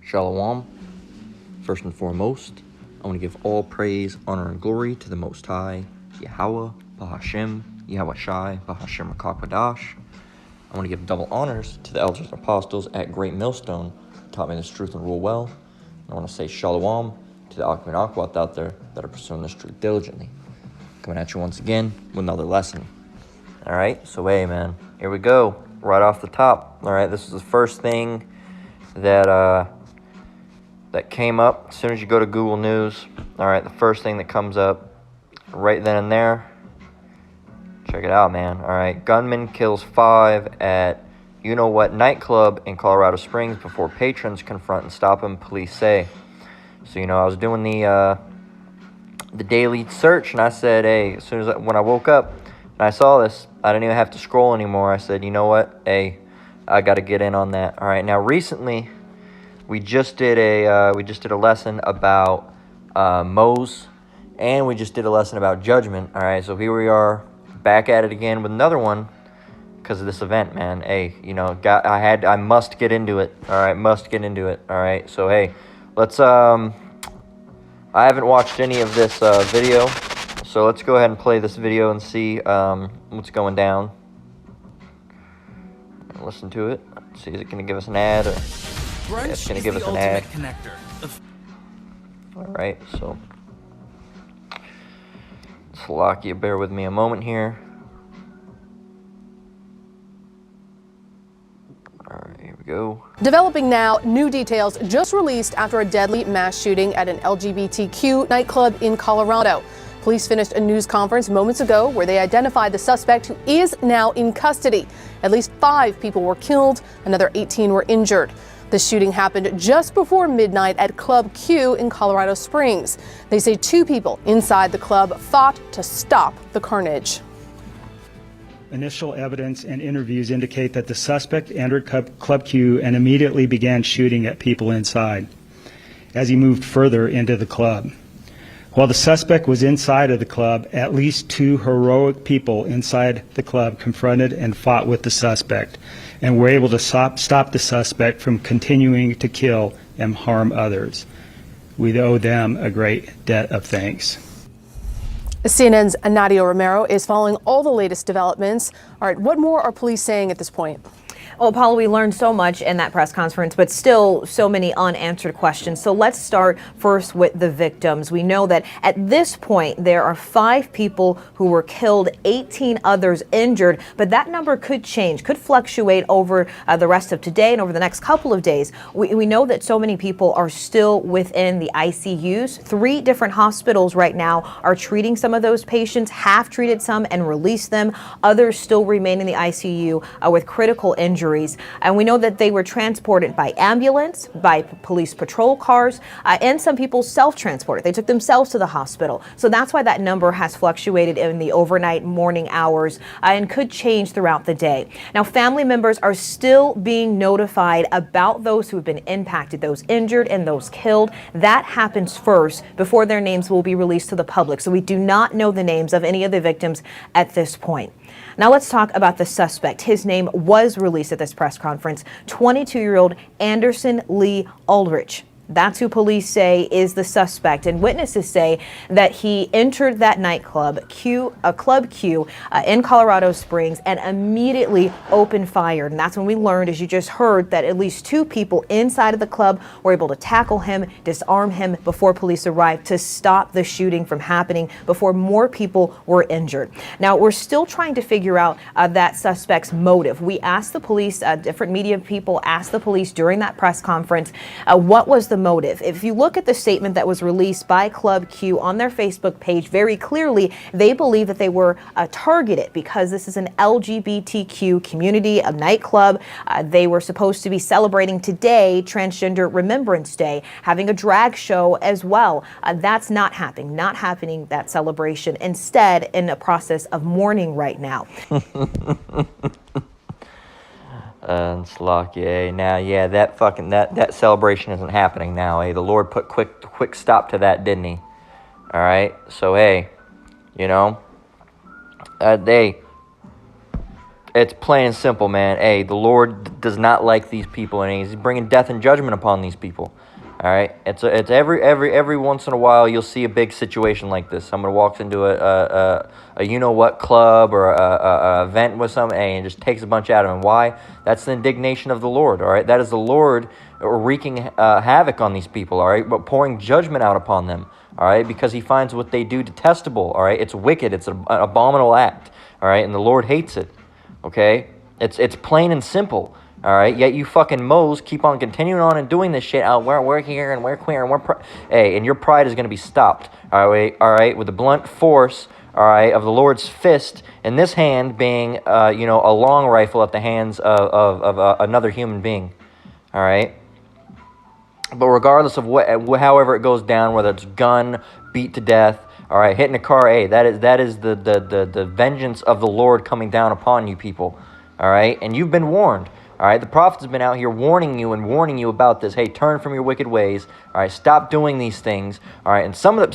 Shalom. First and foremost, I want to give all praise, honor, and glory to the Most High, Yahweh, Bahashem, Yahweh Shai, Bahashem Rakakwadash. I want to give double honors to the elders and apostles at Great Millstone who taught me this truth and rule well. And I want to say shalom to the Akhmet Akhwat out there that are pursuing this truth diligently. Coming at you once again with another lesson. All right, so hey, man, here we go. Right off the top. All right, this is the first thing that came up as soon as you go to Google News. All right, the first thing that comes up right then and there. Check it out, man. All right, gunman kills 5 at you-know-what nightclub in Colorado Springs before patrons confront and stop him, police say. So, I was doing the daily search, and I said, hey, as soon as when I woke up and I saw this, I didn't even have to scroll anymore. I said, you know what? Hey, I got to get in on that. All right, now recently, we just did a lesson about Mose, and we just did a lesson about judgment. All right, so here we are back at it again with another one because of this event, man. Hey, I must get into it. All right, must get into it. All right, so hey, let's. I haven't watched any of this video, so let's go ahead and play this video and see what's going down. Listen to it. Let's see, is it going to give us an ad? Or it's going to give us an ad. All right, so Slovakia, bear with me a moment here. All right, here we go. Developing now, new details just released after a deadly mass shooting at an LGBTQ nightclub in Colorado. Police finished a news conference moments ago where they identified the suspect, who is now in custody. At least 5 people were killed, another 18 were injured. The shooting happened just before midnight at Club Q in Colorado Springs. They say 2 people inside the club fought to stop the carnage. Initial evidence and interviews indicate that the suspect entered Club Q and immediately began shooting at people inside as he moved further into the club. While the suspect was inside of the club, at least 2 heroic people inside the club confronted and fought with the suspect and were able to stop the suspect from continuing to kill and harm others. We owe them a great debt of thanks. CNN's Nadia Romero is following all the latest developments. All right, what more are police saying at this point? Well, Paula, we learned so much in that press conference, but still so many unanswered questions. So let's start first with the victims. We know that at this point, there are 5 people who were killed, 18 others injured, but that number could change, could fluctuate over the rest of today and over the next couple of days. We know that so many people are still within the ICUs. 3 different hospitals right now are treating some of those patients, have treated some and released them. Others still remain in the ICU with critical injuries. And we know that they were transported by ambulance, by police patrol cars, and some people self-transported. They took themselves to the hospital. So that's why that number has fluctuated in the overnight morning hours and could change throughout the day. Now, family members are still being notified about those who have been impacted, those injured and those killed. That happens first before their names will be released to the public. So we do not know the names of any of the victims at this point. Now let's talk about the suspect. His name was released at this press conference, 22-year-old Anderson Lee Ulrich. That's who police say is the suspect, and witnesses say that he entered that nightclub, Club Q, in Colorado Springs, and immediately opened fire. And that's when we learned, as you just heard, that at least 2 people inside of the club were able to tackle him, disarm him before police arrived to stop the shooting from happening before more people were injured. Now, we're still trying to figure out that suspect's motive. We asked the police, different media people asked the police during that press conference, what was the motive? If you look at the statement that was released by Club Q on their Facebook page, very clearly they believe that they were targeted because this is an LGBTQ community, a nightclub. They were supposed to be celebrating today Transgender Remembrance Day, having a drag show as well. That's not happening, that celebration. Instead, in a process of mourning right now. And Slovakia, now, yeah, that celebration isn't happening now. The Lord put quick stop to that, didn't he? All right, so hey, it's plain and simple, man. Hey, the Lord does not like these people, and he's bringing death and judgment upon these people. All right, it's every once in a while you'll see a big situation like this. Someone walks into a you know what club or a event with some and just takes a bunch out of them. Why? That's the indignation of the Lord. All right, that is the Lord wreaking havoc on these people. All right, but pouring judgment out upon them. All right, because he finds what they do detestable. All right, it's wicked. It's an abominable act. All right, and the Lord hates it. Okay, it's plain and simple. All right, yet you fucking moles keep on continuing on and doing this shit. We're here and we're queer and hey, and your pride is going to be stopped. All right, with the blunt force, all right, of the Lord's fist, and this hand being, you know, a long rifle at the hands of another human being. All right, but regardless of however it goes down, whether it's gun, beat to death, all right, hitting a car, hey, that is the vengeance of the Lord coming down upon you people. All right, and you've been warned. All right, the prophet's been out here warning you about this. Hey, turn from your wicked ways. All right, stop doing these things. All right, and some of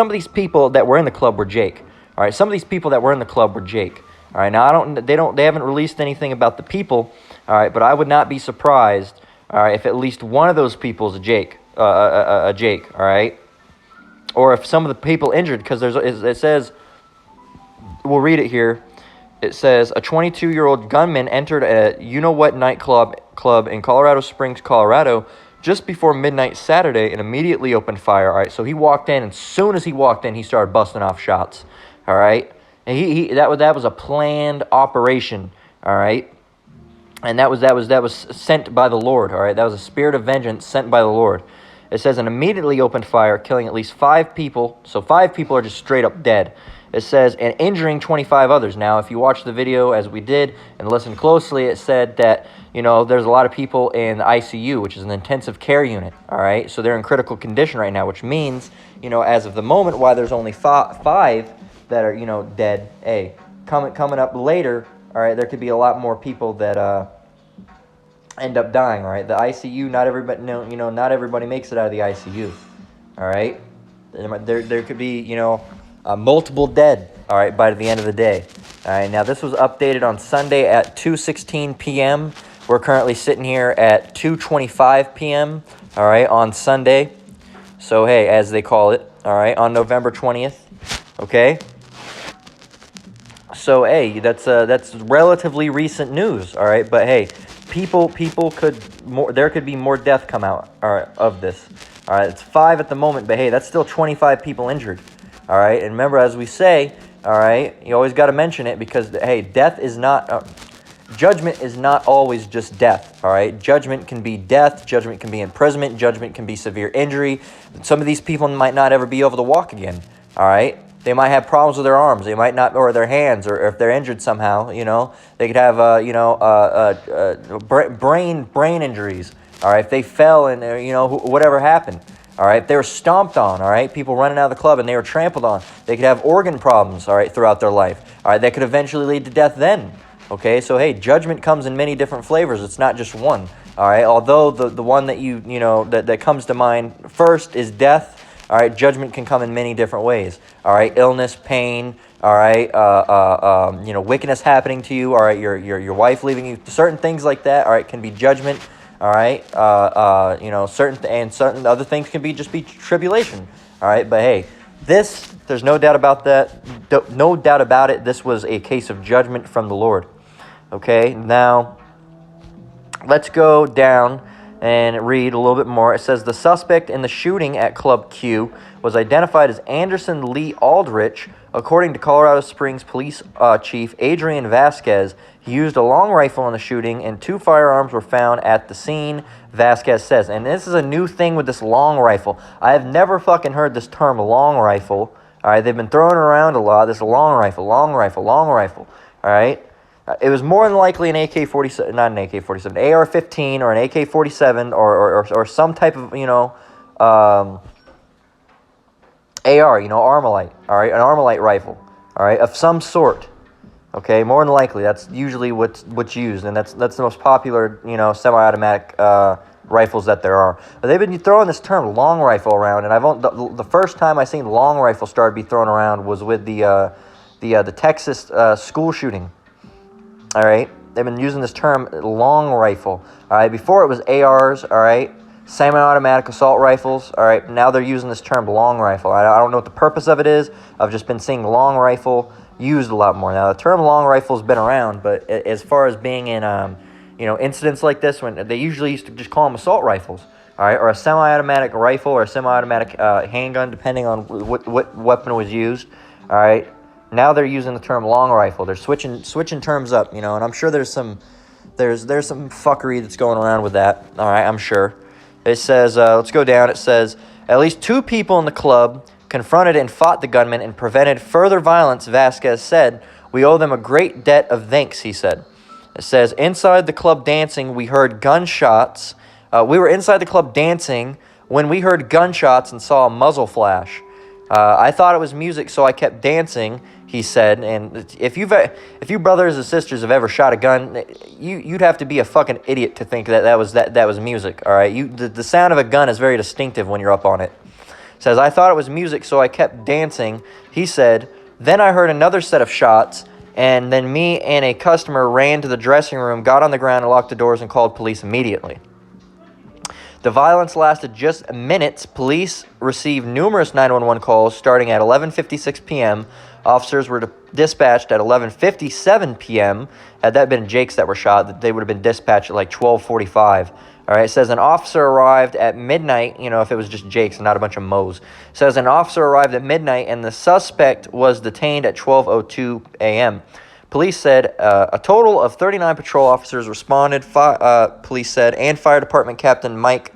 these people that were in the club were Jake. All right, some of these people that were in the club were Jake. All right, now they haven't released anything about the people. All right, but I would not be surprised. All right, if at least one of those people is a Jake. A Jake. All right, or if some of the people injured, because it says, we'll read it here. It says, a 22-year-old gunman entered a you-know-what nightclub in Colorado Springs, Colorado, just before midnight Saturday and immediately opened fire. All right, so he walked in, and as soon as he walked in, he started busting off shots. All right, and that was a planned operation. All right, and that was sent by the Lord. All right, that was a spirit of vengeance sent by the Lord. It says, and immediately opened fire, killing at least 5 people. So 5 people are just straight up dead. It says, and injuring 25 others. Now, if you watch the video as we did and listen closely, it said that, you know, there's a lot of people in the ICU, which is an intensive care unit, all right? So they're in critical condition right now, which means, you know, as of the moment, why there's only 5 that are, you know, dead. Hey, coming up later, all right, there could be a lot more people that end up dying, all right? The ICU, not everybody makes it out of the ICU, all right? There could be, you know, multiple dead, all right, by the end of the day. All right, now this was updated on Sunday at 2:16 p.m. We're currently sitting here at 2:25 p.m., all right, on Sunday. So, hey, as they call it, all right, on November 20th, okay? So, hey, that's relatively recent news, all right? But, hey, there could be more death come out, all right, of this. All right, it's 5 at the moment, but, hey, that's still 25 people injured. All right, and remember, as we say, all right, you always got to mention it because, hey, death is not, judgment is not always just death, all right? Judgment can be death, judgment can be imprisonment, judgment can be severe injury. Some of these people might not ever be able to walk again, all right? They might have problems with their arms, they might not, or their hands, or if they're injured somehow, you know, they could have, brain injuries, all right? If they fell and, you know, whatever happened. All right, if they were stomped on, all right, people running out of the club and they were trampled on, they could have organ problems, all right, throughout their life. All right, that could eventually lead to death then. Okay, so hey, judgment comes in many different flavors. It's not just one. All right, although the one that that comes to mind first is death. All right, judgment can come in many different ways. All right, illness, pain. All right, wickedness happening to you. All right, your wife leaving you. Certain things like that. All right, can be judgment. All right, certain other things can be tribulation. All right, but hey, there's no doubt about that. No doubt about it. This was a case of judgment from the Lord. Okay, now let's go down and read a little bit more. It says the suspect in the shooting at Club Q was identified as Anderson Lee Aldrich. According to Colorado Springs Police Chief Adrian Vasquez, he used a long rifle in the shooting and 2 firearms were found at the scene, Vasquez says. And this is a new thing with this long rifle. I have never fucking heard this term long rifle. All right, they've been throwing it around a lot. This long rifle. All right. It was more than likely an AK-47, not an AK-47, AR-15 or an AK-47 or some type of, AR, Armalite, all right, an Armalite rifle, all right, of some sort, okay, more than likely, that's usually what's used, and that's the most popular, semi-automatic rifles that there are. But they've been throwing this term long rifle around, and the first time I seen long rifle start to be thrown around was with the Texas school shooting. All right, they've been using this term long rifle. All right, before it was ARs. All right, semi-automatic assault rifles. All right, now they're using this term long rifle. I don't know what the purpose of it is. I've just been seeing long rifle used a lot more. Now the term long rifle has been around, but as far as being in incidents like this, when they usually used to just call them assault rifles. All right, or a semi-automatic rifle or a semi-automatic handgun, depending on what weapon was used. All right, now they're using the term long rifle. They're switching terms up, and I'm sure there's some fuckery that's going around with that. All right, I'm sure. It says, let's go down. It says, at least 2 people in the club confronted and fought the gunman and prevented further violence, Vasquez said. We owe them a great debt of thanks, he said. It says, inside the club dancing, we heard gunshots. We were inside the club dancing when we heard gunshots and saw a muzzle flash. I thought it was music, so I kept dancing, he said. And if you brothers and sisters have ever shot a gun, you'd have to be a fucking idiot to think that was music. All right, the sound of a gun is very distinctive when you're up on it. It says, I thought it was music, so I kept dancing, he said. Then I heard another set of shots, and then me and a customer ran to the dressing room, got on the ground, and locked the doors and called police immediately. The violence lasted just minutes. Police received numerous 911 calls starting at 11:56 p.m. Officers were dispatched at 11:57 p.m. Had that been Jakes that were shot, they would have been dispatched at like 12:45. All right, it says an officer arrived at midnight, if it was just Jakes and not a bunch of Moes. It says an officer arrived at midnight and the suspect was detained at 12:02 a.m. Police said a total of 39 patrol officers responded, police said, and Fire Department Captain Mike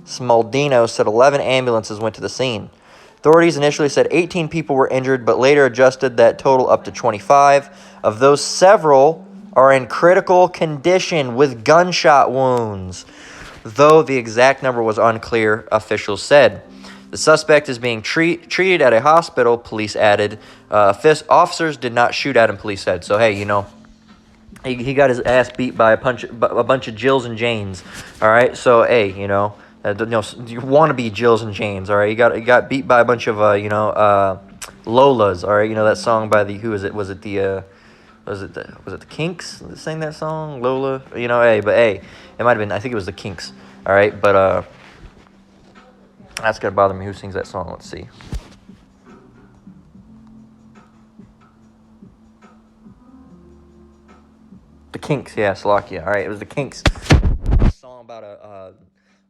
Smaldino said 11 ambulances went to the scene. Authorities initially said 18 people were injured, but later adjusted that total up to 25. Of those, several are in critical condition with gunshot wounds, though the exact number was unclear, officials said. The suspect is being treated at a hospital, police added. Officers did not shoot at him, police said. So, hey, he got his ass beat by a bunch of Jills and Janes. All right, so, hey, you want to be Jills and Janes. All right, you got beat by a bunch of Lolas. All right, that song by the was it the Kinks that sang that song, Lola? Hey, it might have been. I think it was the Kinks. All right, but that's gonna bother me. Who sings that song? Let's see. The Kinks, yeah, Slovakia. All right, it was the Kinks. A song about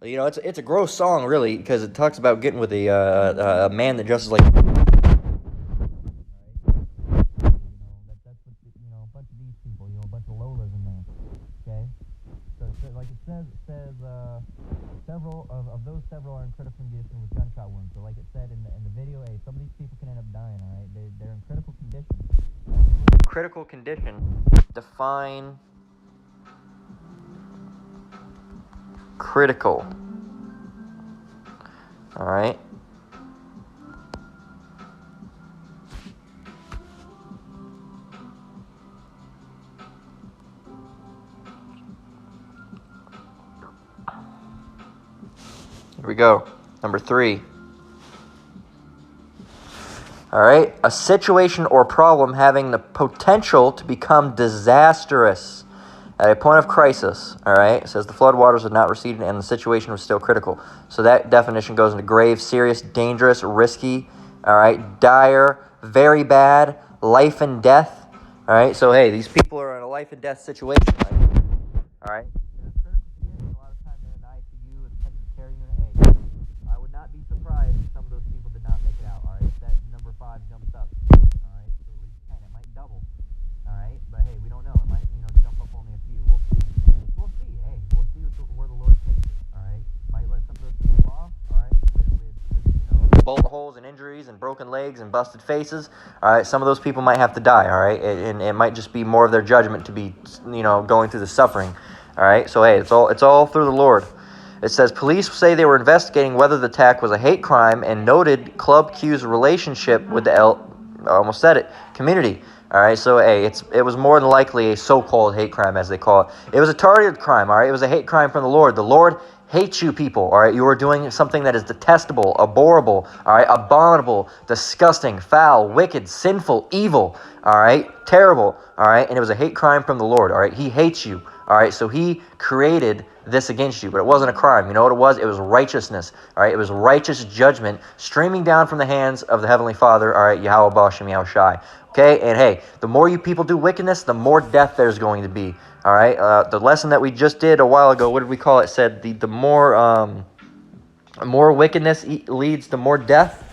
it's a gross song, really, because it talks about getting with a man that dresses like. That's what a bunch of these people, a bunch of Lolas in there. Okay, so like it says several are in critical condition with gunshot wounds. So like it said in the video, hey, some of these people can end up dying. All right, they're in critical condition. Critical condition. Define critical. All right. Here we go. Number 3. All right. A situation or problem having the potential to become disastrous at a point of crisis. All right. It says the floodwaters had not receded and the situation was still critical. So that definition goes into grave, serious, dangerous, risky. All right. Dire, very bad, life and death. All right. So, hey, these people are in a life and death situation. Right? All right. Bullet holes and injuries and broken legs and busted faces. All right, some of those people might have to die. All right, and it might just be more of their judgment to be, going through the suffering. All right, so hey, it's all through the Lord. It says police say they were investigating whether the attack was a hate crime and noted Club Q's relationship with the community. All right, so hey, it was more than likely a so-called hate crime, as they call it. It was a targeted crime. All right, it was a hate crime from the Lord. The Lord hates you people. All right, you are doing something that is detestable, abhorrible, all right, abominable, disgusting, foul, wicked, sinful, evil. All right, terrible. All right, and it was a hate crime from the Lord. All right, He hates you. All right, so He created this against you, but it wasn't a crime. You know what it was? It was righteousness. All right, it was righteous judgment streaming down from the hands of the Heavenly Father. All right, Yahweh Bashem Yahushai. Okay, and hey, the more you people do wickedness, the more death there's going to be. All right, the lesson that we just did a while ago, what did we call it? Said the more wickedness leads to more death.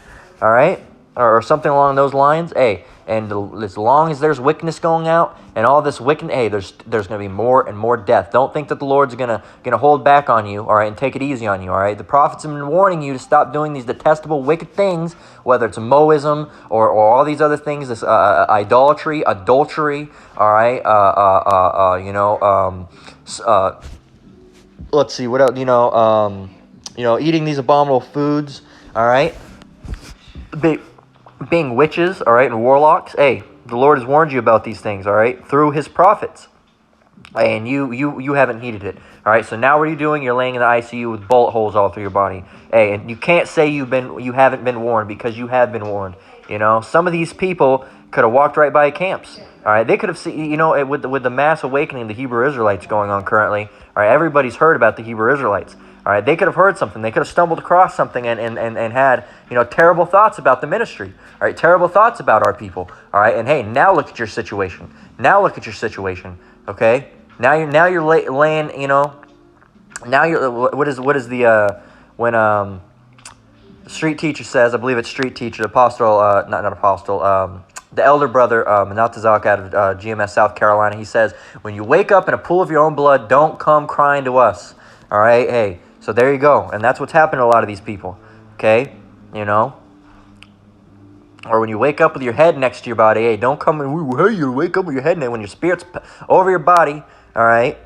All right, or something along those lines. Hey, and as long as there's wickedness going out and all this wickedness, hey, there's going to be more and more death. Don't think that the Lord's gonna hold back on you, all right, and take it easy on you, all right. The prophets have been warning you to stop doing these detestable, wicked things, whether it's Moism or all these other things, this idolatry, adultery, all right. Let's see what else. Eating these abominable foods, all right. Being witches, all right, and warlocks. Hey, the Lord has warned you about these things, all right, through His prophets, and you haven't heeded it, all right. So now what are you doing? You're laying in the ICU with bullet holes all through your body. Hey, and you can't say you haven't been warned, because you have been warned. You know, some of these people could have walked right by camps. All right, they could have seen. You know, with the mass awakening, the Hebrew Israelites going on currently. All right, everybody's heard about the Hebrew Israelites. All right, they could have heard something. They could have stumbled across something and had, terrible thoughts about the ministry. All right, terrible thoughts about our people. All right, and hey, now look at your situation. Okay, now you're laying. Now you're. What is the when the street teacher says? I believe it's street teacher, apostle, not apostle. The elder brother, Manatazak out of GMS, South Carolina. He says, when you wake up in a pool of your own blood, don't come crying to us. All right, hey. So there you go. And that's what's happened to a lot of these people. Okay? Or when you wake up with your head next to your body, hey, don't come and, hey, you wake up with your head when your spirit's over your body, all right?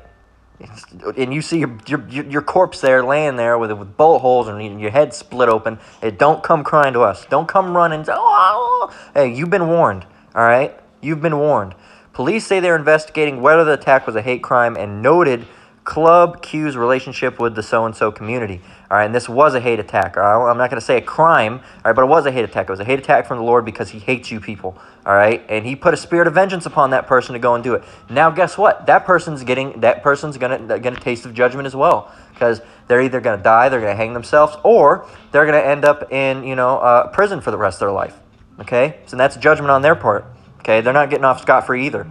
And you see your corpse there laying there with bullet holes and your head split open. Hey, don't come crying to us. Don't come running. Oh. Hey, you've been warned, all right? You've been warned. Police say they're investigating whether the attack was a hate crime and noted Club Q's relationship with the so-and-so community. All right, and this was a hate attack. All right? I'm not going to say a crime, all right, but it was a hate attack. It was a hate attack from the Lord because He hates you people, all right? And He put a spirit of vengeance upon that person to go and do it. Now, guess what? That person's gonna taste of judgment as well, because they're either going to die, they're going to hang themselves, or they're going to end up in prison for the rest of their life. Okay, so that's judgment on their part. Okay, they're not getting off scot-free either.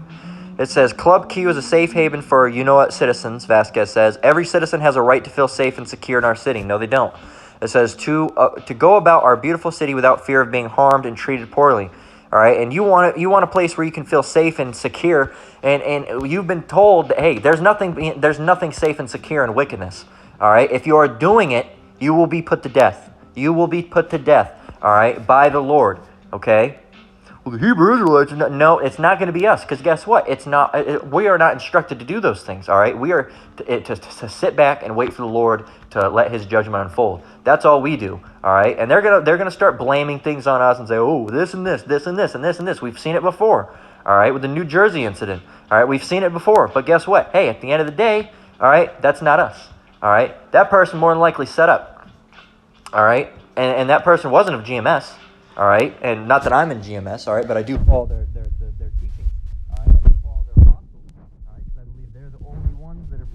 It says, Club Q is a safe haven for you-know-what citizens, Vasquez says. Every citizen has a right to feel safe and secure in our city. No, they don't. It says, to go about our beautiful city without fear of being harmed and treated poorly. All right, and you want a place where you can feel safe and secure, and you've been told that, hey, there's nothing safe and secure in wickedness. All right, if you are doing it, you will be put to death. You will be put to death, all right, by the Lord, okay? Well, the Hebrew Israelites, no, it's not going to be us, because guess what? We are not instructed to do those things, all right? We are to sit back and wait for the Lord to let His judgment unfold. That's all we do, all right? And they're gonna start blaming things on us and say, oh, this and this, this and this, and this and this. We've seen it before, all right, with the New Jersey incident, all right? We've seen it before, but guess what? Hey, at the end of the day, all right, that's not us, all right? That person more than likely set up, all right? And that person wasn't of GMS. All right, and not that I'm in GMS, all right, but I do follow their teaching, all right, I do follow their apostles, all right, because I believe they're the only ones that are,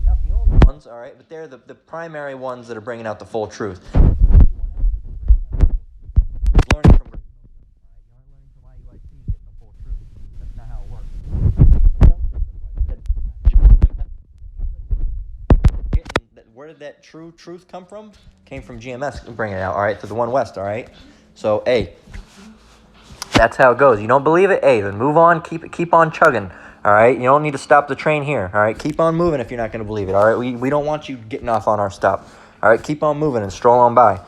not the only ones, all right, but they're the primary ones that are bringing out the full truth. Learning from, you aren't learning from IUIC getting the full truth. That's not how it works. Where did that true truth come from? Came from GMS bringing it out, all right, to the One West, all right. So, hey, that's how it goes. You don't believe it? Hey, then move on. Keep on chugging. All right? You don't need to stop the train here. All right? Keep on moving if you're not going to believe it. All right? We don't want you getting off on our stop. All right? Keep on moving and stroll on by.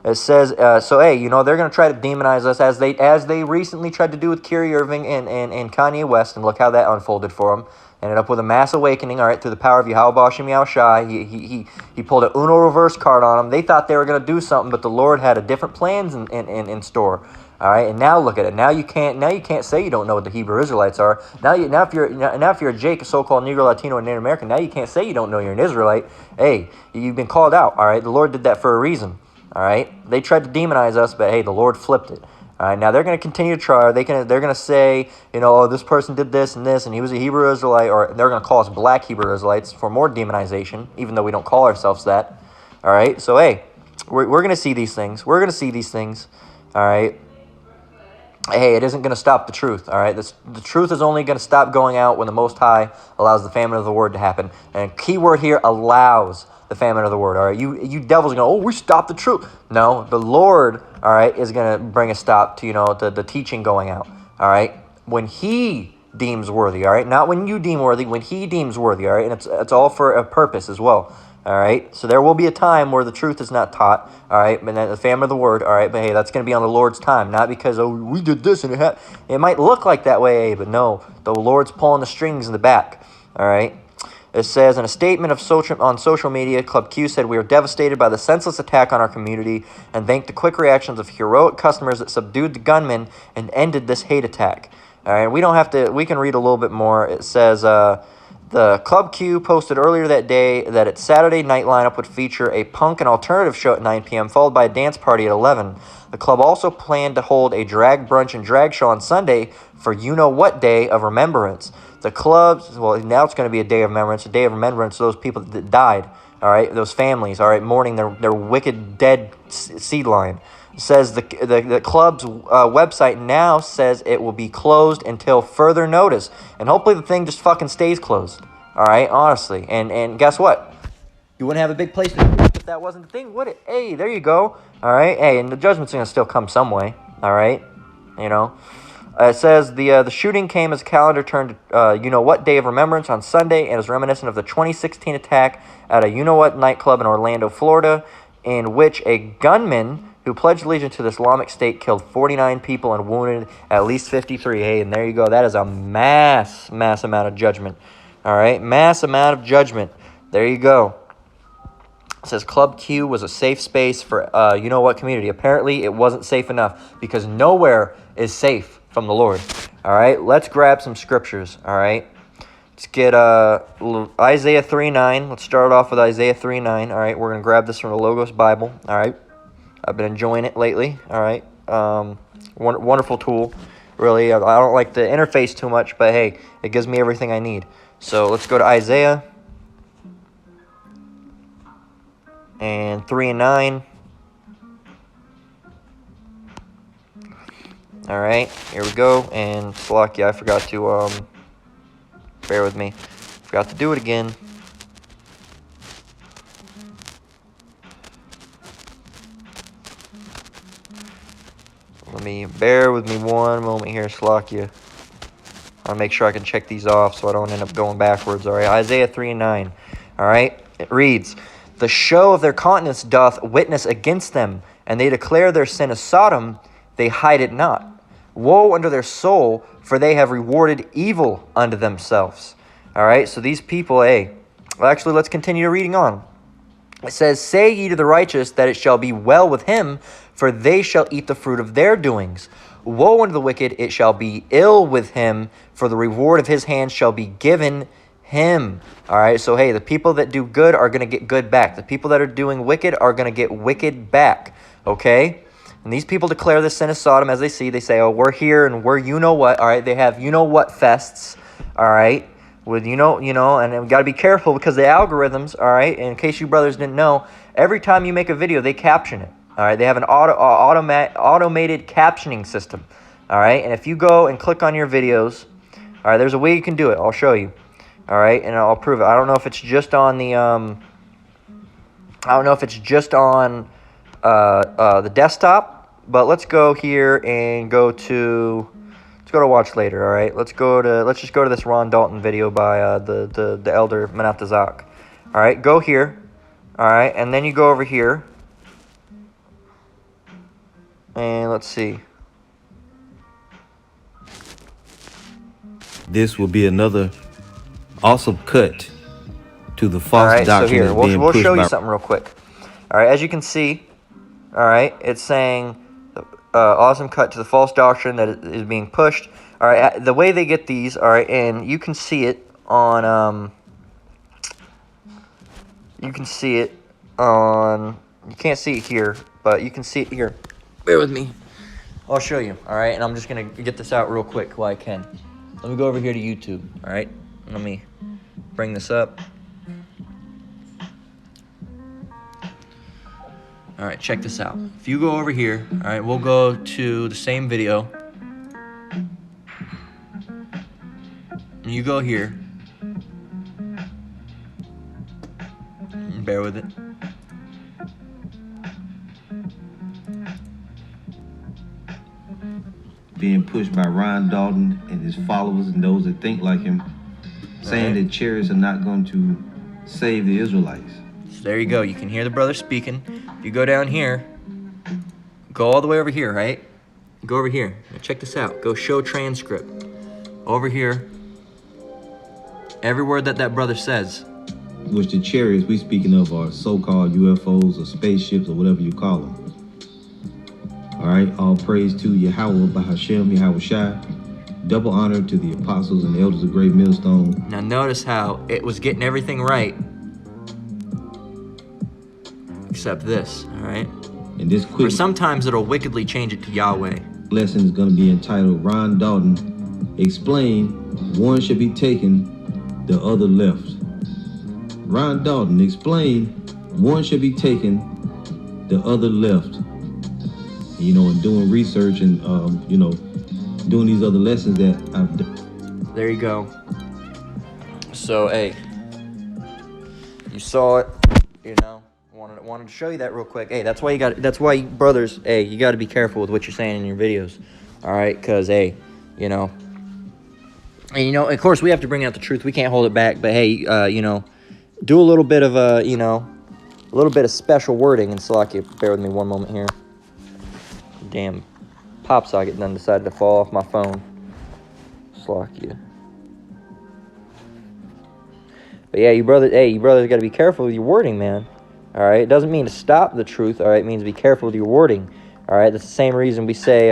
It says, so, hey, they're going to try to demonize us as they recently tried to do with Kyrie Irving and Kanye West, and look how that unfolded for them. Ended up with a mass awakening, all right, through the power of Yahweh Bashem Yahushai. He pulled a Uno reverse card on them. They thought they were going to do something, but the Lord had a different plans in store. All right, and now look at it. Now you can't say you don't know what the Hebrew Israelites are. Now if you're a Jake, a so-called Negro, Latino, and Native American, now you can't say you don't know you're an Israelite. Hey, you've been called out. All right, the Lord did that for a reason. All right, they tried to demonize us, but hey, the Lord flipped it. All right, now they're going to continue to try. They're going to say, oh, this person did this, and he was a Hebrew Israelite, or they're going to call us black Hebrew Israelites for more demonization, even though we don't call ourselves that. All right, so hey, we're going to see these things. We're going to see these things. All right. Hey, it isn't going to stop the truth, all right? The truth is only going to stop going out when the Most High allows the famine of the word to happen. And key word here, allows the famine of the word, all right? You devils are going, we stopped the truth. No, the Lord, all right, is going to bring a stop to, the teaching going out, all right? When he deems worthy, all right? Not when you deem worthy, when he deems worthy, all right? And it's all for a purpose as well. All right, so there will be a time where the truth is not taught, all right, but then the famine of the word, all right, but hey, that's going to be on the Lord's time, not because, we did this, and it might look like that way, but no, the Lord's pulling the strings in the back, all right. It says, in a statement on social media, Club Q said, we are devastated by the senseless attack on our community and thank the quick reactions of heroic customers that subdued the gunmen and ended this hate attack. All right, we can read a little bit more. It says, the Club Q posted earlier that day that its Saturday night lineup would feature a punk and alternative show at 9 p.m., followed by a dance party at 11. The club also planned to hold a drag brunch and drag show on Sunday for you-know-what day of remembrance. The club's, now it's going to be a day of remembrance, to those people that died, all right, those families, all right, mourning their wicked dead seed line. Says the club's website now says it will be closed until further notice, and hopefully the thing just fucking stays closed. All right, honestly, and guess what? You wouldn't have a big place to do it if that wasn't the thing, would it? Hey, there you go. All right, hey, and the judgment's gonna still come some way. All right, It says the shooting came as a calendar turned you-know-what day of remembrance on Sunday and is reminiscent of the 2016 attack at a you-know-what nightclub in Orlando, Florida, in which a gunman who pledged allegiance to the Islamic State killed 49 people and wounded at least 53. Hey, and there you go. That is a mass amount of judgment. All right, mass amount of judgment. There you go. It says Club Q was a safe space for you-know-what community. Apparently, it wasn't safe enough because nowhere is safe from the Lord. All right, let's grab some scriptures. All right, let's get Isaiah 3:9. Let's start off with Isaiah 3:9. All right, we're going to grab this from the Logos Bible. All right. I've been enjoying it lately, all right? Wonderful tool, really. I don't like the interface too much, but hey, it gives me everything I need. So let's go to Isaiah and 3:9. All right, here we go. And Slocky, I forgot to, bear with me. Forgot to do it again. Bear with me one moment here, Slovakia. I'll make sure I can check these off so I don't end up going backwards. All right, Isaiah 3:9. All right, it reads, the show of their countenance doth witness against them, and they declare their sin as Sodom, they hide it not. Woe unto their soul, for they have rewarded evil unto themselves. All right, so these people, actually, let's continue reading on. It says, say ye to the righteous that it shall be well with him, for they shall eat the fruit of their doings. Woe unto the wicked, it shall be ill with him, for the reward of his hands shall be given him. All right, so hey, the people that do good are going to get good back. The people that are doing wicked are going to get wicked back, okay? And these people declare this sin of Sodom as they say, oh, we're here and we're you-know-what, all right? They have you-know-what fests, all right? With and we got to be careful because the algorithms, all right, in case you brothers didn't know, every time you make a video, they caption it, all right? They have an automated captioning system, all right? And if you go and click on your videos, all right, there's a way you can do it. I'll show you, all right? And I'll prove it. I don't know if it's just on the, the desktop, but let's go here and go to watch later, all right? Let's just go to this Ron Dalton video by the elder Menatazak. All right, go here, all right, and then you go over here, and let's see. This will be another awesome cut to the false all right, doctrine. So here, we'll show you something real quick. All right, as you can see, all right, it's saying awesome cut to the false doctrine that is being pushed. All right, the way they get these, all right, and you can see it on, you can't see it here, but you can see it here. Bear with me. I'll show you, all right, and I'm just going to get this out real quick while I can. Let me go over here to YouTube, all right? Let me bring this up. All right, check this out. If you go over here, all right, we'll go to the same video. And you go here. Bear with it. Being pushed by Ron Dalton and his followers and those that think like him, saying that chariots are not going to save the Israelites. So there you go. You can hear the brother speaking. If you go down here, go all the way over here, right? Go over here. Now check this out. Go show transcript. Over here. Every word that brother says. Which the chariots we speaking of are so-called UFOs or spaceships or whatever you call them. All right, all praise to Yahweh, Bahashem, Yahweh Shai. Double honor to the apostles and the elders of Great Millstone. Now notice how it was getting everything right. Except this, all right? And this Or quick sometimes it'll wickedly change it to Yahweh. lesson is going to be entitled Ron Dalton Explain, One Should Be Taken, the Other Left. Ron Dalton, explain, one should be taken, the other left. You know, and doing research and, you know, doing these other lessons that I've done. There you go. So, hey, you saw it, you know, wanted to show you that real quick. Hey, that's why brothers, hey, you got to be careful with what you're saying in your videos. All right, because, hey, you know, and, you know, of course, we have to bring out the truth. We can't hold it back, but, hey, you know, do a little bit of, you know, a little bit of special wording. And Salakia, bear with me one moment here. Damn pop socket then decided to fall off my phone. Salakia. But yeah, you brothers got to be careful with your wording, man. All right, it doesn't mean to stop the truth. All right, it means be careful with your wording. All right, that's the same reason we say,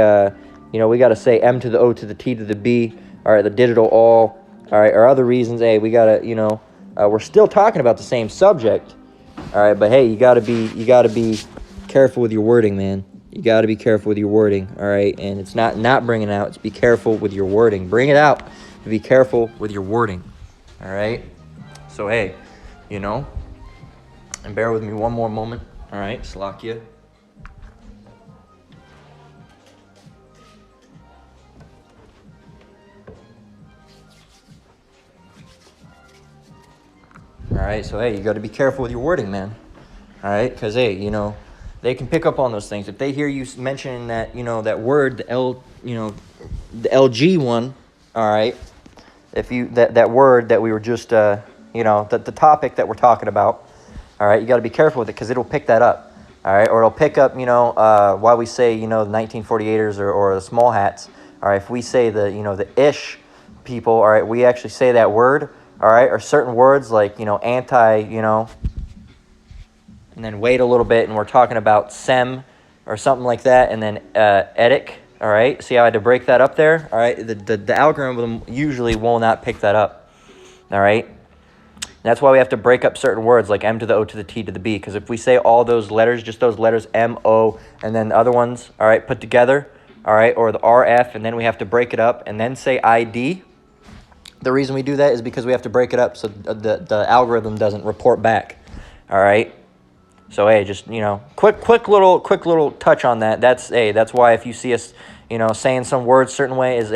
you know, we got to say M to the O to the T to the B. All right, the digital all. All right, or other reasons. Hey, we got to, you know, we're still talking about the same subject. All right, but hey, you got to be careful with your wording, man. You got to be careful with your wording. All right, and it's not bringing it out. It's be careful with your wording. Bring it out. Be careful with your wording. All right. So, hey, you know, and bear with me one more moment. All right, Salakia. All right, so, hey, you got to be careful with your wording, man. All right, because, hey, you know, they can pick up on those things. If they hear you mention that, you know, that word, the LG one, all right, if you, that word that we were just, you know, the topic that we're talking about, all right, you got to be careful with it because it'll pick that up, all right, or it'll pick up, you know, why we say, you know, the 1948ers or the small hats, all right, if we say the, you know, the ish people, all right, we actually say that word, all right, or certain words like, you know, anti, you know, and then wait a little bit and we're talking about sem or something like that, and then edik, all right, see how I had to break that up there, all right, the algorithm usually will not pick that up, all right. That's why we have to break up certain words like M to the O to the T to the B, because if we say all those letters, just those letters M, O, and then the other ones, all right, put together, all right, or the RF, and then we have to break it up and then say ID. The reason we do that is because we have to break it up so the algorithm doesn't report back, all right. So hey, just, you know, quick little touch on that. That's why if you see us, you know, saying some words certain way is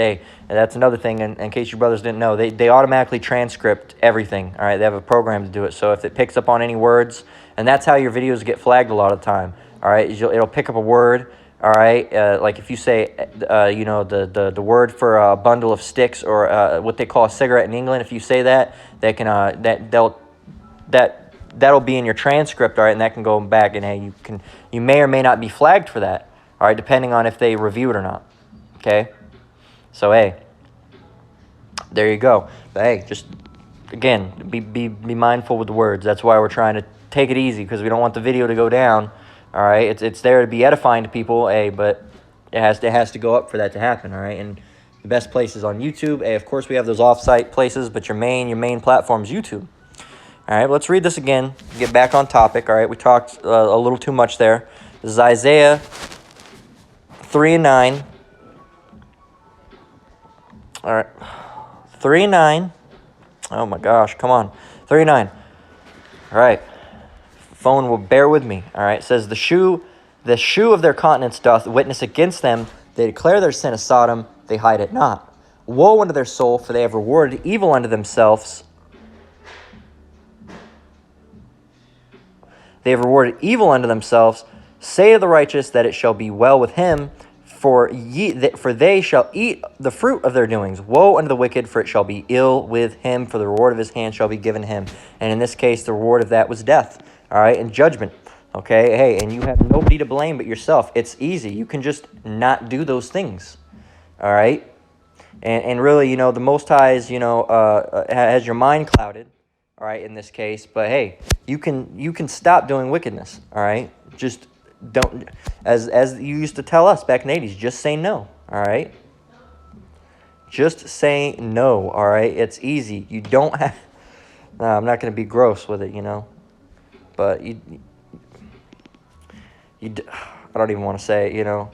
that's another thing. In case you brothers didn't know, they automatically transcript everything. All right, they have a program to do it. So if it picks up on any words, and that's how your videos get flagged a lot of the time. All right, it'll pick up a word. All right, like if you say, you know, the word for a bundle of sticks or what they call a cigarette in England. If you say that, they can that'll be in your transcript, all right, and that can go back, and hey, you may or may not be flagged for that, all right, depending on if they review it or not, okay? So, hey, there you go. But hey, just, again, be mindful with the words. That's why we're trying to take it easy, because we don't want the video to go down, all right? It's there to be edifying to people, hey, but It has to go up for that to happen, all right? And the best place is on YouTube. Hey, of course, we have those off-site places, but your main platform is YouTube. All right, let's read this again. Get back on topic, all right? We talked a little too much there. This is Isaiah 3:9. All right, 3:9. Oh my gosh, come on. 3:9. All right. Phone will bear with me. All right. It says, the shoe of their countenance doth witness against them. They declare their sin of Sodom, they hide it not. Woe unto their soul, for they have rewarded evil unto themselves. They have rewarded evil unto themselves. Say to the righteous that it shall be well with him, for they shall eat the fruit of their doings. Woe unto the wicked, for it shall be ill with him, for the reward of his hand shall be given him. And in this case, the reward of that was death, all right, and judgment, okay? Hey, and you have nobody to blame but yourself. It's easy. You can just not do those things, all right? And really, you know, the Most High is, you know, has your mind clouded, all right, in this case. But hey, you can stop doing wickedness, all right? Just don't, as you used to tell us back in the 80s, just say no, all right? Just say no, all right? It's easy. You don't have, no, I'm not going to be gross with it, you know? But I don't even want to say it, you know?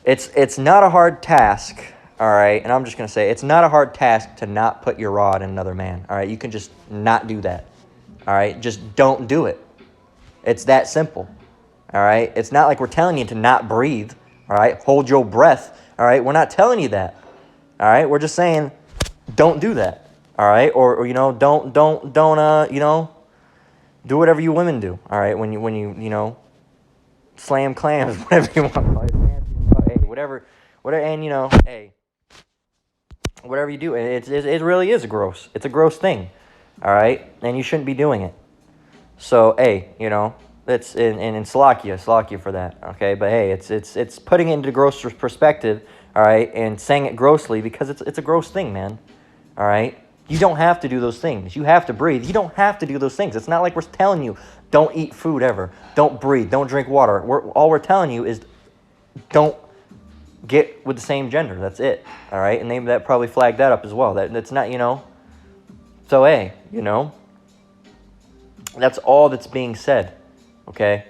It's not a hard task, all right? And I'm just going to say, it's not a hard task to not put your rod in another man, all right? You can just not do that, all right? Just don't do it. It's that simple. All right, it's not like we're telling you to not breathe. All right, hold your breath. All right, we're not telling you that. All right, we're just saying, don't do that. All right, or you know, don't you know, do whatever you women do. All right, when you you know, slam clams, whatever you want. Hey, whatever, and you know, hey, whatever you do, it really is gross. It's a gross thing. All right, and you shouldn't be doing it. So hey, you know. It's in Salakia for that, okay? But hey, it's putting it into gross perspective, all right, and saying it grossly because it's a gross thing, man, all right? You don't have to do those things. You have to breathe. You don't have to do those things. It's not like we're telling you, don't eat food ever, don't breathe, don't drink water. All we're telling you is don't get with the same gender. That's it, all right? And that probably flagged that up as well. That's not, you know. So hey, you know, that's all that's being said. Okay,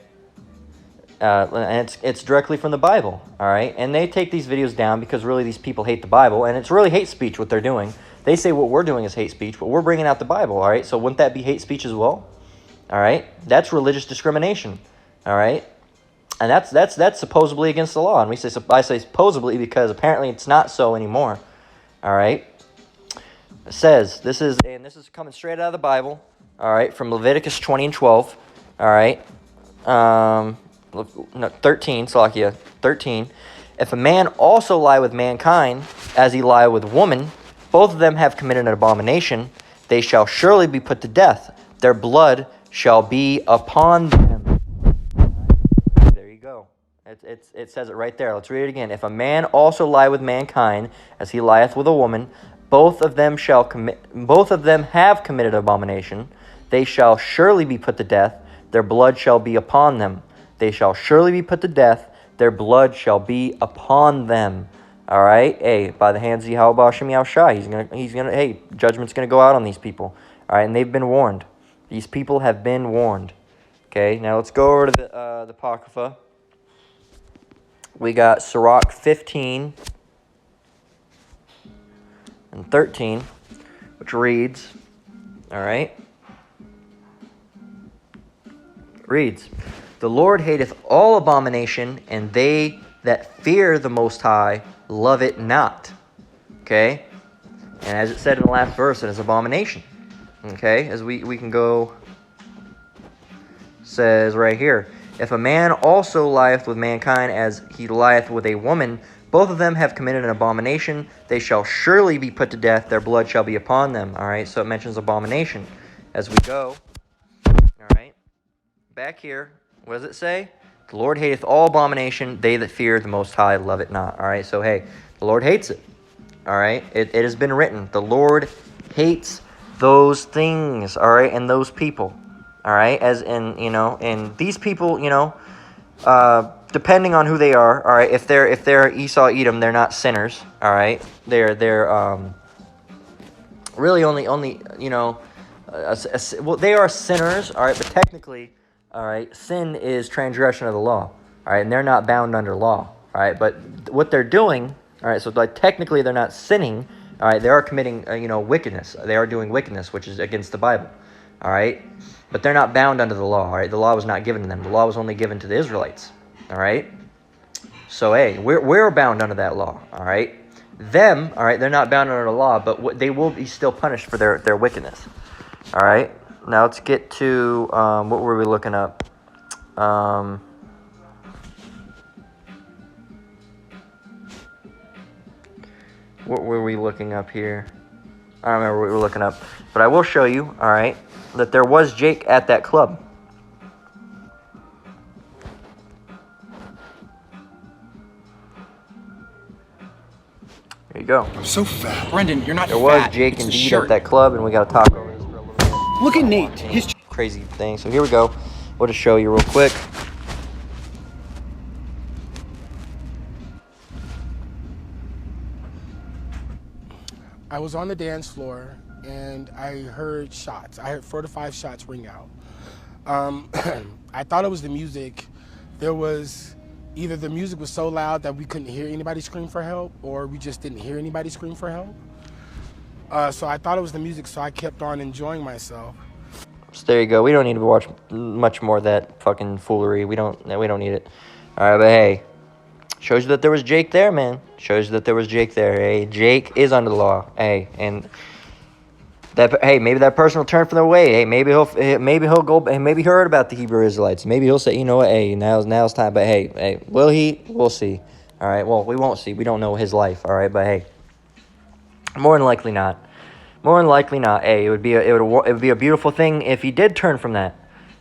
and it's directly from the Bible, all right? And they take these videos down because really these people hate the Bible, and it's really hate speech what they're doing. They say what we're doing is hate speech, but we're bringing out the Bible, all right? So wouldn't that be hate speech as well? All right? That's religious discrimination, all right? And that's supposedly against the law. And I say supposedly because apparently it's not so anymore, all right? It says, this is coming straight out of the Bible, all right, from Leviticus 20 and 12, all right? 13, Salakia, 13. If a man also lie with mankind, as he lie with woman, both of them have committed an abomination, they shall surely be put to death. Their blood shall be upon them. There you go. It says it right there. Let's read it again. If a man also lie with mankind, as he lieth with a woman, both of them have committed abomination, they shall surely be put to death. Their blood shall be upon them. They shall surely be put to death. Their blood shall be upon them. All right? Hey, by the hands of Yahweh Ba'ashem Yahushai, he's gonna, hey, judgment's going to go out on these people. All right? And they've been warned. These people have been warned. Okay? Now let's go over to the Apocrypha. We got Sirach 15 and 13, which reads, all right? Reads, the Lord hateth all abomination, and they that fear the Most High love it not. Okay? And as it said in the last verse, it is abomination. Okay? As we can go, says right here, if a man also lieth with mankind as he lieth with a woman, both of them have committed an abomination. They shall surely be put to death. Their blood shall be upon them. All right? So it mentions abomination. As we go, all right? Back here, what does it say? The Lord hateth all abomination, they that fear the Most High love it not. All right, so hey, the Lord hates it. All right, it has been written. The Lord hates those things, all right, and those people. All right, as in, you know, and these people, you know, depending on who they are, all right. If they're Esau, Edom, they're not sinners, all right. They're really only well, they are sinners, all right. But technically, all right, sin is transgression of the law, all right, and they're not bound under law, all right. But what they're doing, all right, so like technically they're not sinning, all right. They are committing wickedness. They are doing wickedness, which is against the Bible, all right. But they're not bound under the law, all right. The law was not given to them. The law was only given to the Israelites. All right, so hey, we're bound under that law. All right, them, all right, they're not bound under the law, but they will be still punished for their wickedness. All right, now let's get to what were we looking up? What were we looking up here? I don't remember what we were looking up, but I will show you. All right, that there was Jake at that club. There you go. I'm so fat. Brendan, you're not There fat. was Jake It's the indeed shirt. at that club, and we got to talk over this for a little bit. Look at Nate. His Crazy thing. So here we go. We'll just show you real quick. I was on the dance floor and I heard shots. I heard 4 to 5 shots ring out. I thought it was the music. There was either the music was so loud that we couldn't hear anybody scream for help, or we just didn't hear anybody scream for help. So I thought it was the music, so I kept on enjoying myself. So there you go. We don't need to watch much more of that fucking foolery. We don't need it. All right, but hey, shows you that there was Jake there, man. Shows you that there was Jake there. Hey, Jake is under the law. Hey, and that, hey, maybe that person will turn from their way. Hey, maybe he'll go. Maybe he heard about the Hebrew Israelites. Maybe he'll say, you know what? Hey, now's time. But hey, will he? We'll see. All right. Well, we won't see. We don't know his life. All right. But hey, more than likely not. More than likely not. Hey, it would be a beautiful thing if he did turn from that.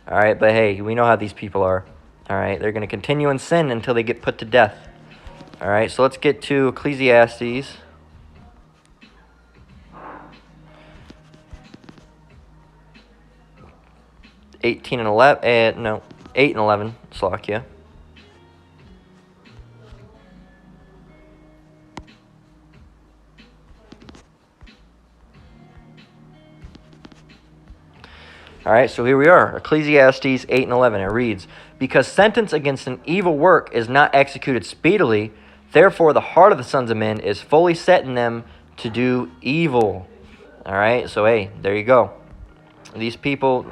All right. But hey, we know how these people are. All right. They're going to continue in sin until they get put to death. All right. So let's get to Ecclesiastes. Eight and 11. Slovakia. All right, so here we are. Ecclesiastes 8 and 11. It reads, "Because sentence against an evil work is not executed speedily, therefore the heart of the sons of men is fully set in them to do evil." All right, so hey, there you go. These people,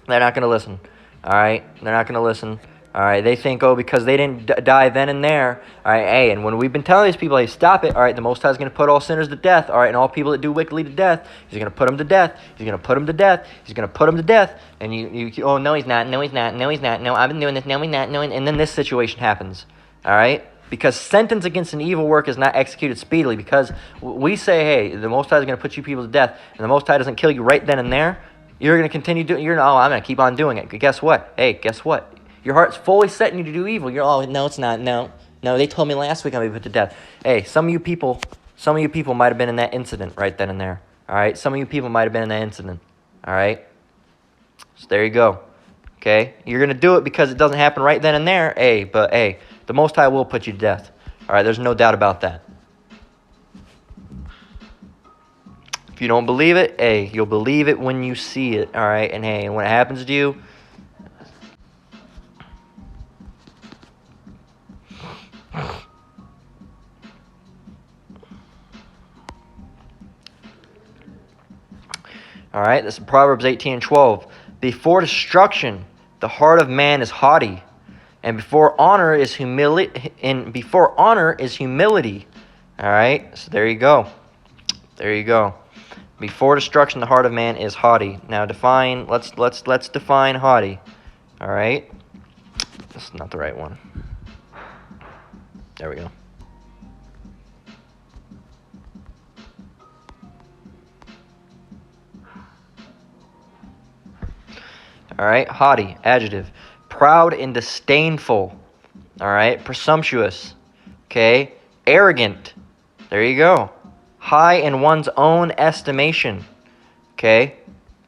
they're not going to listen. All right, they're not going to listen. All right, they think, oh, because they didn't die then and there. All right, hey, and when we've been telling these people, hey, stop it. All right, the Most High is going to put all sinners to death. All right, and all people that do wickedly to death, he's going to put them to death. He's going to put them to death. He's going to put them to death. And you, oh, no, he's not. No, he's not. No, he's not. No, I've been doing this. No, he's not. No, and then this situation happens. All right, because sentence against an evil work is not executed speedily. Because we say, hey, the Most High is going to put you people to death, and the Most High doesn't kill you right then and there. You're going to continue doing. I'm going to keep on doing it. Guess what? Hey, guess what? Your heart's fully setting you to do evil. You're, oh, no, it's not. No, they told me last week I'm going to be put to death. Hey, some of you people might have been in that incident right then and there. All right? Some of you people might have been in that incident. All right? So there you go. Okay? You're going to do it because it doesn't happen right then and there. Hey, but hey, the Most High will put you to death. All right? There's no doubt about that. If you don't believe it, hey, you'll believe it when you see it. All right? And hey, when it happens to you, all right, this is Proverbs 18 and 12. Before destruction, the heart of man is haughty, and before honor is humility. All right, so there you go. There you go. Before destruction, the heart of man is haughty. Now define. Let's define haughty. All right, this is not the right one. There we go. All right, haughty, adjective. Proud and disdainful. All right, presumptuous. Okay, arrogant. There you go. High in one's own estimation. Okay,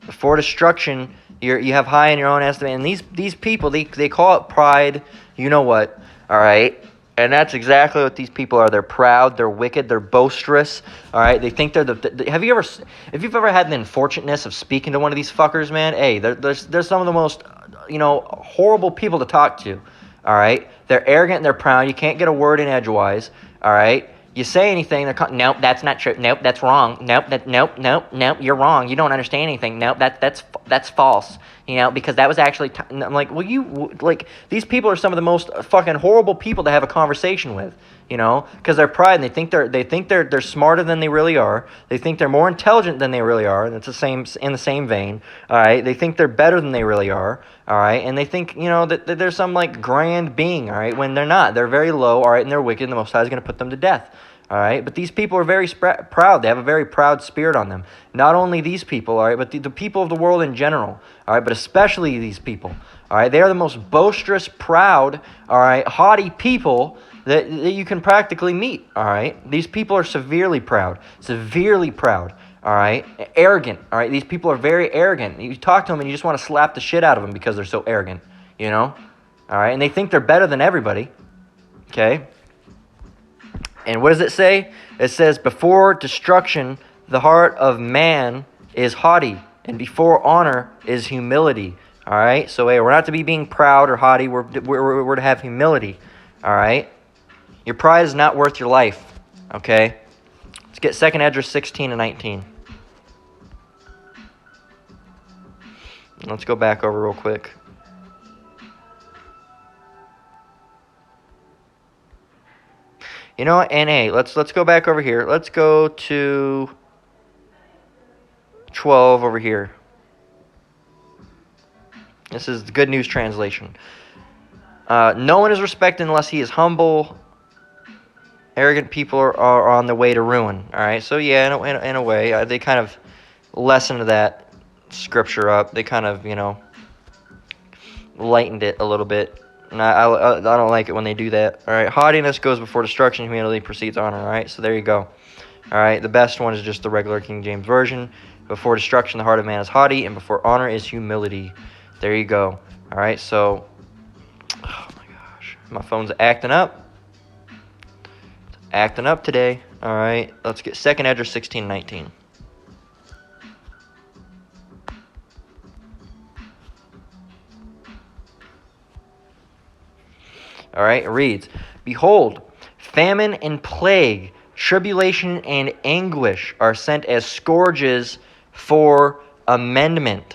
before destruction, You have high in your own estimate. And these people, they call it pride. You know what? All right? And that's exactly what these people are. They're proud, they're wicked, they're boisterous. All right? They think they're if you've ever had the unfortunateness of speaking to one of these fuckers, man, hey, they're some of the most, horrible people to talk to. All right? They're arrogant and they're proud. You can't get a word in edgewise. All right? You say anything, they're nope, that's not true. Nope, that's wrong. Nope, you're wrong. You don't understand anything. Nope, that's false. Because that was actually. I'm like, these people are some of the most fucking horrible people to have a conversation with. Because they're pride and they think they're smarter than they really are. They think they're more intelligent than they really are. And it's in the same vein. All right, they think they're better than they really are. All right, and they think that they're some grand being. All right, when they're not. They're very low. All right, and they're wicked. And the Most High is going to put them to death. All right, but these people are very proud. They have a very proud spirit on them. Not only these people, all right, but the people of the world in general, all right, but especially these people, all right. They are the most boisterous, proud, all right, haughty people that you can practically meet, all right. These people are severely proud, all right, arrogant, all right. These people are very arrogant. You talk to them and you just want to slap the shit out of them because they're so arrogant, all right, and they think they're better than everybody, okay. And what does it say? It says, before destruction, the heart of man is haughty, and before honor is humility. All right? So, hey, we're not to be being proud or haughty. We're to have humility. All right? Your pride is not worth your life. Okay? Let's get 2 Esdras 16 and 19. Let's go back over real quick. You know what? And hey, let's go back over here. Let's go to 12 over here. This is the Good News Translation. No one is respected unless he is humble. Arrogant people are on the way to ruin. All right. So yeah, in a way, they kind of lessened that scripture up. They kind of lightened it a little bit. And I don't like it when they do that. All right, haughtiness goes before destruction. Humility precedes honor. All right, so there you go. All right, the best one is just the regular King James Version. Before destruction, the heart of man is haughty, and before honor is humility. There you go. All right, so, oh my gosh, my phone's acting up. It's acting up today. All right, let's get 2 Esdras 16, 19. All right, it reads, behold, famine and plague, tribulation and anguish are sent as scourges for amendment.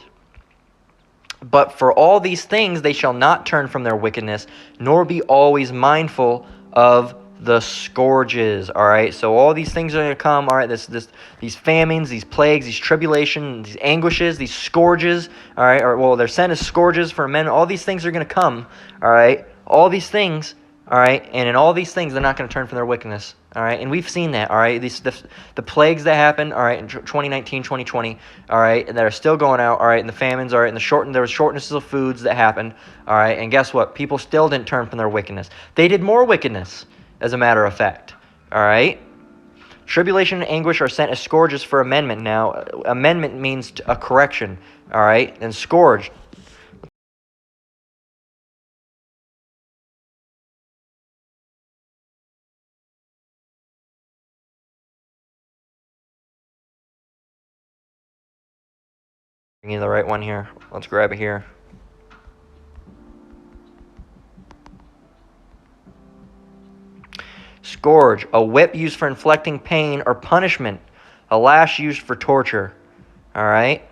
But for all these things they shall not turn from their wickedness, nor be always mindful of the scourges. All right, so all these things are going to come. All right, these famines, these plagues, these tribulations, these anguishes, these scourges. All right, they're sent as scourges for men. All these things are going to come. All right. All these things, all right, and in all these things, they're not going to turn from their wickedness, all right, and we've seen that, all right, the plagues that happened, all right, in 2019, 2020, all right, and that are still going out, all right, and the famines, all right, and there was shortnesses of foods that happened, all right, and guess what? People still didn't turn from their wickedness. They did more wickedness, as a matter of fact, all right. Tribulation and anguish are sent as scourges for amendment. Now, amendment means a correction, all right, and scourge. Bring you the right one here. Let's grab it here. Scourge, a whip used for inflicting pain or punishment. A lash used for torture. All right.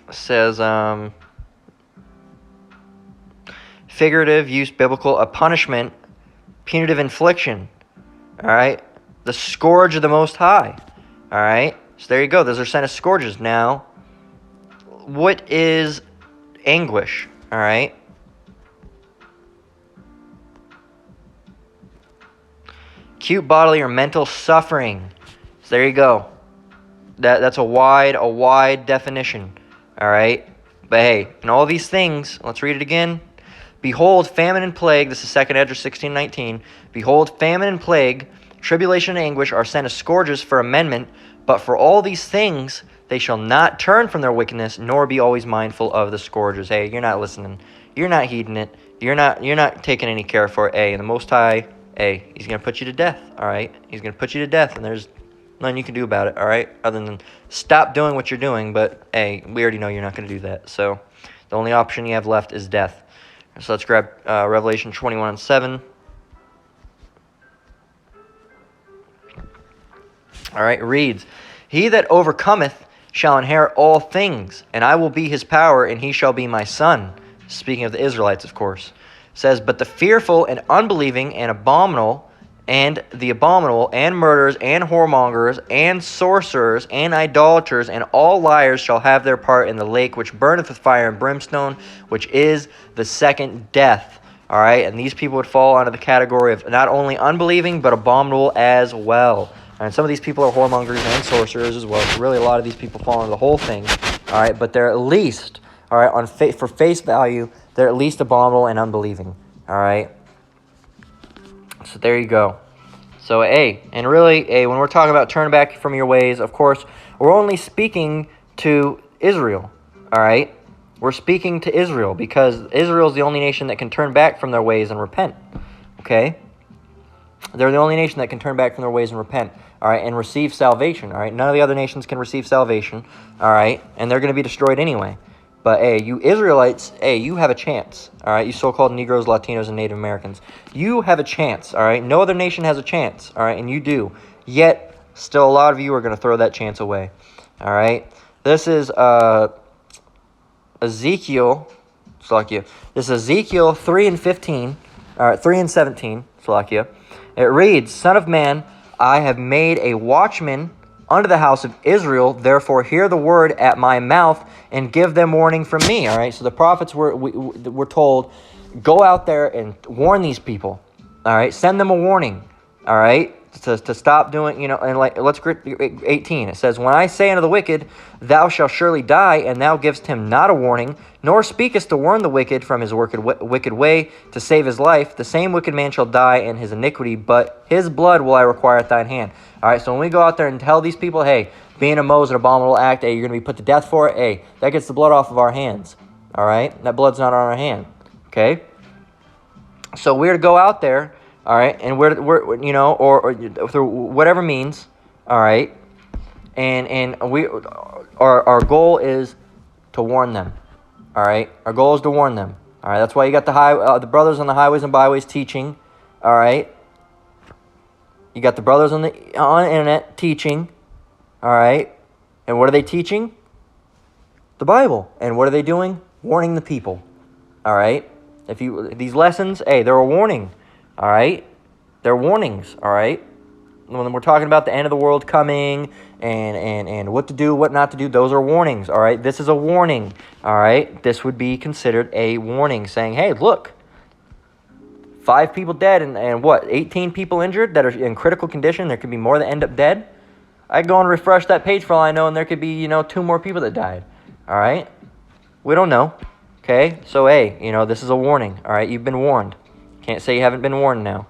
It says figurative use, biblical, a punishment, punitive infliction. All right. The scourge of the Most High. All right. So there you go. Those are sent as scourges. Now, what is anguish? All right. Acute bodily or mental suffering. So there you go. That's a wide definition. All right. But hey, in all these things, let's read it again. Behold, famine and plague. This is 2 Esdras 16:19. Behold, famine and plague, tribulation and anguish are sent as scourges for amendment. But for all these things They shall not turn from their wickedness, nor be always mindful of the scourgers. Hey, you're not listening. You're not heeding it. You're not taking any care for it. Hey, and the Most High, hey, he's going to put you to death, all right? He's going to put you to death, and there's nothing you can do about it, all right? Other than stop doing what you're doing, but, hey, we already know you're not going to do that. So the only option you have left is death. So let's grab Revelation 21:7. All right, it reads, He that overcometh shall inherit all things, and I will be his power, and he shall be my son. Speaking of the Israelites, of course. It says, But the fearful and unbelieving and abominable, and the abominable, and murderers, and whoremongers, and sorcerers, and idolaters, and all liars shall have their part in the lake which burneth with fire and brimstone, which is the second death. All right, and these people would fall under the category of not only unbelieving, but abominable as well. And some of these people are whoremongers and sorcerers as well. So really, a lot of these people fall into the whole thing. All right, but they're at least, all right, for face value, they're at least abominable and unbelieving. All right. So there you go. So, and really, when we're talking about turn back from your ways, of course, we're only speaking to Israel. All right. We're speaking to Israel because Israel is the only nation that can turn back from their ways and repent. Okay. They're the only nation that can turn back from their ways and repent, all right, and receive salvation, all right? None of the other nations can receive salvation, all right, and they're going to be destroyed anyway. But, you Israelites, you have a chance, all right? You so-called Negroes, Latinos, and Native Americans. You have a chance, all right? No other nation has a chance, all right, and you do. Yet, still a lot of you are going to throw that chance away, all right? This is Ezekiel, Slakia. This is Ezekiel 3:15, all right, 3:17, Slakia. It reads, Son of man, I have made a watchman unto the house of Israel. Therefore hear the word at my mouth and give them warning from me. All right, so the prophets were told, go out there and warn these people. All right, send them a warning. All right, to stop doing, and let's get 18. It says, When I say unto the wicked, thou shalt surely die, and thou givest him not a warning, nor speakest to warn the wicked from his wicked way to save his life, the same wicked man shall die in his iniquity, but his blood will I require at thine hand. All right, so when we go out there and tell these people, hey, being a Moses, an abominable act, you're going to be put to death for it, that gets the blood off of our hands. All right, that blood's not on our hand. Okay, so we're to go out there. All right, and we're or through whatever means, all right, and our goal is to warn them, all right. Our goal is to warn them, all right. That's why you got the brothers on the highways and byways teaching, all right. You got the brothers on the internet teaching, all right. And what are they teaching? The Bible. And what are they doing? Warning the people, all right. These lessons, they're a warning. All right? They're warnings, all right? When we're talking about the end of the world coming and what to do, what not to do, those are warnings, all right? This is a warning, all right? This would be considered a warning saying, hey, look, 5 people dead and 18 people injured that are in critical condition. There could be more that end up dead. I go and refresh that page for all I know, and there could be, 2 more people that died, all right? We don't know, okay? So, this is a warning, all right? You've been warned. Can't say you haven't been warned now.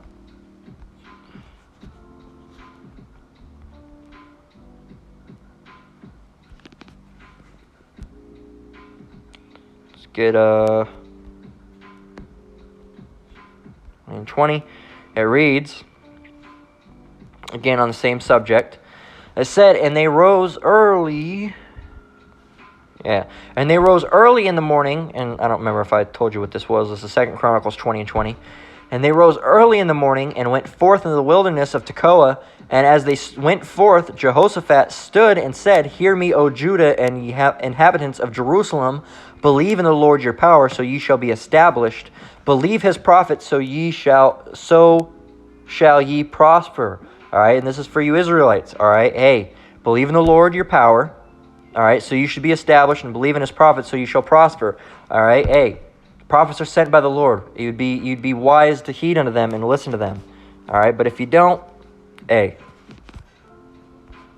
Let's get 20. It reads, again on the same subject. It said, and they rose early. Yeah, and they rose early in the morning, and I don't remember if I told you what this was. This is 2 Chronicles 20:20. And they rose early in the morning and went forth into the wilderness of Tekoa. And as they went forth, Jehoshaphat stood and said, Hear me, O Judah, and ye inhabitants of Jerusalem. Believe in the Lord your power, so ye shall be established. Believe his prophets, so shall ye prosper. All right, and this is for you Israelites. All right, hey, believe in the Lord your power. All right, so you should be established, and believe in his prophets, so you shall prosper. All right, hey, prophets are sent by the Lord. You'd be wise to heed unto them and listen to them. All right, but if you don't, you're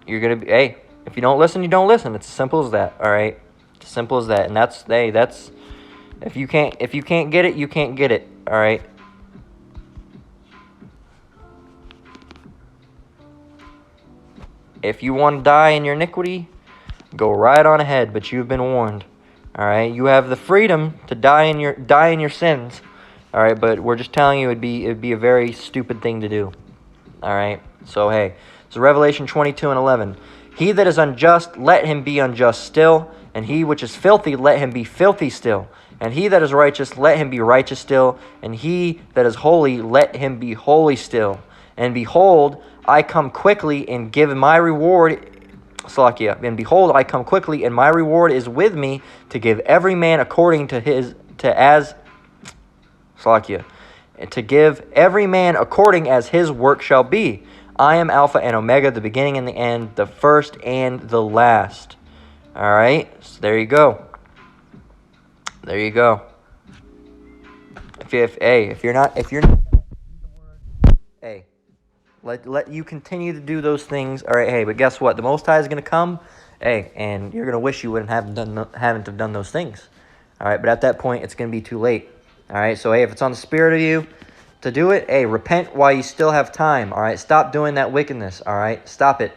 gonna be. If you don't listen, you don't listen. It's as simple as that. All right, it's as simple as that. And that's if you can't get it, you can't get it. All right. If you want to die in your iniquity, Go right on ahead, but you've been warned. All right, you have the freedom to die in your sins. All right, but we're just telling you it'd be a very stupid thing to do. All right, so hey, so Revelation 22:11. He that is unjust, let him be unjust still, and he which is filthy, let him be filthy still. And he that is righteous, let him be righteous still, and he that is holy, let him be holy still. And behold, I come quickly and give my reward. Salakia. And behold, I come quickly, and my reward is with me to give every man according to to give every man according as his work shall be. I am Alpha and Omega, the beginning and the end, the first and the last. All right, so there you go. There you go. If you're not, hey, let you continue to do those things. All right, hey, but guess what? The Most High is going to come, hey, and you're going to wish you haven't have done those things. All right, but at that point, it's going to be too late. All right, so hey, if it's on the spirit of you to do it, hey, repent while you still have time. All right, stop doing that wickedness. All right, stop it.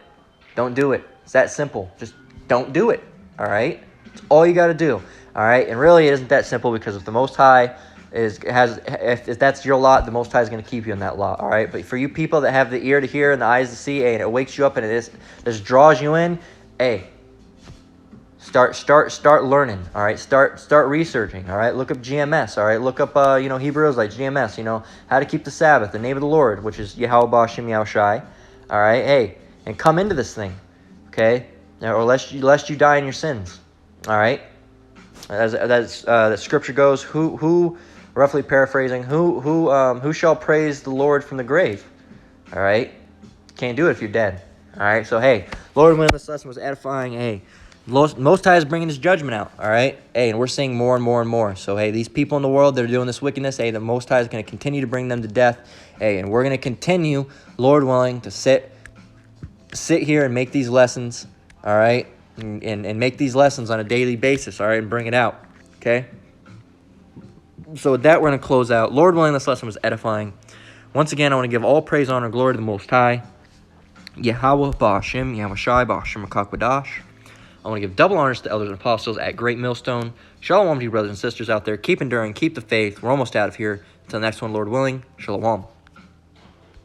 Don't do it. It's that simple. Just don't do it. All right, it's all you got to do. All right, and really, it isn't that simple, because if the Most High if that's your lot, the Most High is going to keep you in that lot. All right, but for you people that have the ear to hear and the eyes to see, hey, and it wakes you up and it just draws you in, hey, start learning. All right, start researching. All right, look up GMS. All right, look up Hebrews like GMS. How to keep the Sabbath, the name of the Lord, which is Yahweh Ba'Shem Yahushai. All right, hey, and come into this thing, okay, or lest you die in your sins. All right, as the scripture goes, who roughly paraphrasing, who shall praise the Lord from the grave? All right, can't do it if you're dead. All right, so hey, Lord, when this lesson was edifying, hey, Most High is bringing His judgment out. All right, hey, and we're seeing more and more and more. So hey, these people in the world that are doing this wickedness, hey, the Most High is going to continue to bring them to death. Hey, and we're going to continue, Lord willing, to sit here and make these lessons. All right, and make these lessons on a daily basis. All right, and bring it out. Okay. So with that, we're going to close out. Lord willing, this lesson was edifying. Once again, I want to give all praise, honor, and glory to the Most High. Yahweh Ba'Shem, Yahushai Ba'Shem Makakwadash. I want to give double honors to the elders and apostles at Great Millstone. Shalom to you brothers and sisters out there. Keep enduring, keep the faith. We're almost out of here. Until the next one, Lord willing. Shalom.